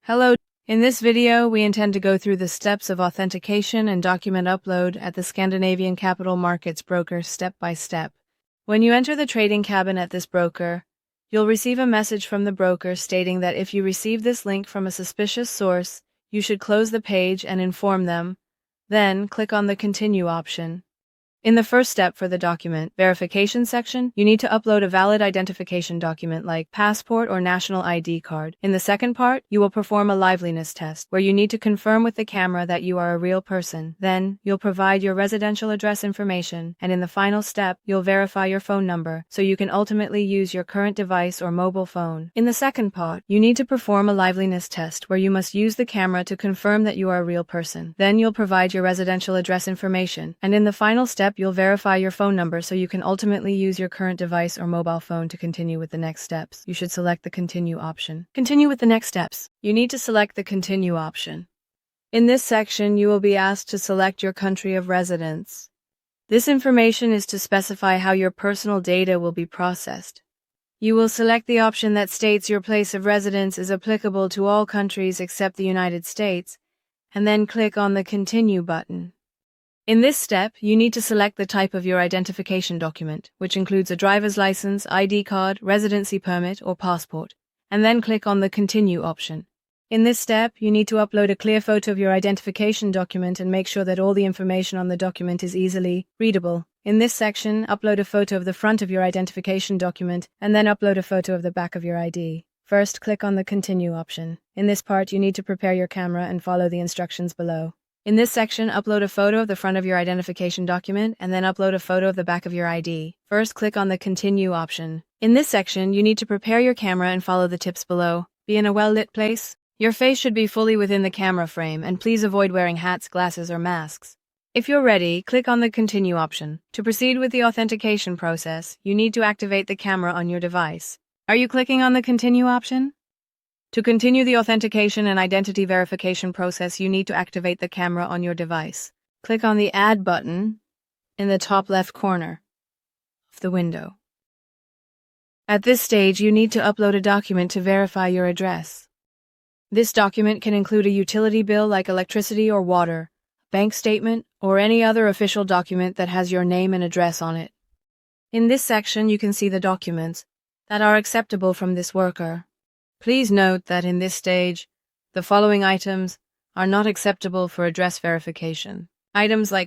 Hello. In this video, we intend to go through the steps of authentication and document upload at the Scandinavian Capital Markets broker step by step. When you enter the trading cabin at this broker, you'll receive a message from the broker stating that if you receive this link from a suspicious source, you should close the page and inform them. Then, click on the Continue option. In the first step for the document verification section, you need to upload a valid identification document like passport or national ID card. In the second part, you will perform a liveliness test, where you need to confirm with the camera that you are a real person. Then, you'll provide your residential address information, and in the final step, you'll verify your phone number, so you can ultimately use your current device or mobile phone. In the second part, you need to perform a liveliness test, where you must use the camera to confirm that you are a real person. Then you'll provide your residential address information, and in the final step, you'll verify your phone number so you can ultimately use your current device or mobile phone to continue with the next steps. You should select the Continue option. Continue with the next steps. You need to select the Continue option. In this section, you will be asked to select your country of residence. This information is to specify how your personal data will be processed. You will select the option that states your place of residence is applicable to all countries except the United States, and then click on the Continue button. In this step, you need to select the type of your identification document, which includes a driver's license, ID card, residency permit, or passport, and then click on the Continue option. In this step, you need to upload a clear photo of your identification document and make sure that all the information on the document is easily readable. In this section, upload a photo of the front of your identification document, and then upload a photo of the back of your ID. First, click on the Continue option. In this part, you need to prepare your camera and follow the instructions below. In this section, upload a photo of the front of your identification document and then upload a photo of the back of your ID. First, click on the Continue option. In this section, you need to prepare your camera and follow the tips below. Be in a well-lit place. Your face should be fully within the camera frame, and please avoid wearing hats, glasses, or masks. If you're ready, click on the Continue option. To proceed with the authentication process, you need to activate the camera on your device. Are you clicking on the Continue option? To continue the authentication and identity verification process, you need to activate the camera on your device. Click on the Add button in the top left corner of the window. At this stage, you need to upload a document to verify your address. This document can include a utility bill like electricity or water, bank statement, or any other official document that has your name and address on it. In this section, you can see the documents that are acceptable from this worker. Please note that in this stage, the following items are not acceptable for address verification. Items like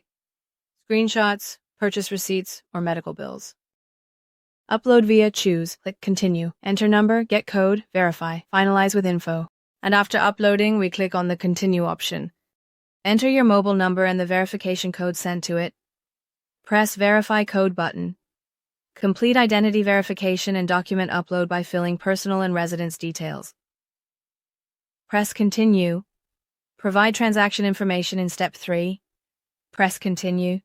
screenshots, purchase receipts, or medical bills. Upload via Choose, click Continue, enter number, get code, verify, finalize with info. And after uploading, we click on the Continue option. Enter your mobile number and the verification code sent to it. Press Verify Code button. Complete identity verification and document upload by filling personal and residence details. Press Continue. Provide transaction information in Step 3. Press Continue.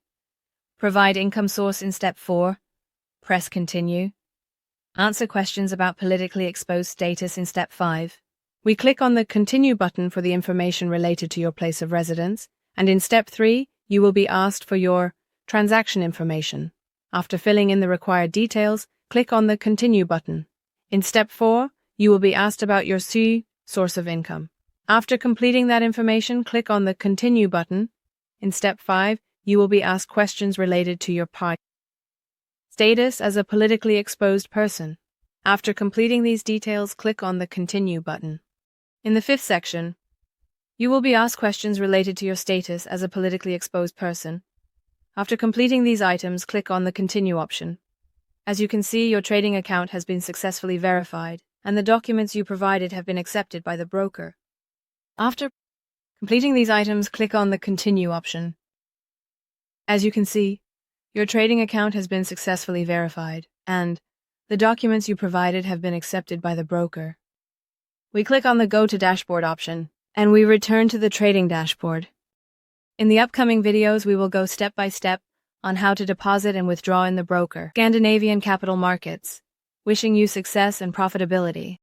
Provide income source in Step 4. Press Continue. Answer questions about politically exposed status in Step 5. We click on the Continue button for the information related to your place of residence, and in Step 3, you will be asked for your transaction information. After filling in the required details, click on the Continue button. In Step 4, you will be asked about your source of income. After completing that information, click on the Continue button. In Step 5, you will be asked questions related to your status as a politically exposed person. After completing these details, click on the Continue button. In the fifth section, you will be asked questions related to your status as a politically exposed person. After completing these items, click on the Continue option. As you can see, your trading account has been successfully verified, and the documents you provided have been accepted by the broker. After completing these items, click on the Continue option. As you can see, your trading account has been successfully verified, and the documents you provided have been accepted by the broker. We click on the Go to Dashboard option, and we return to the trading dashboard. In the upcoming videos, we will go step by step on how to deposit and withdraw in the broker Scandinavian Capital Markets. Wishing you success and profitability.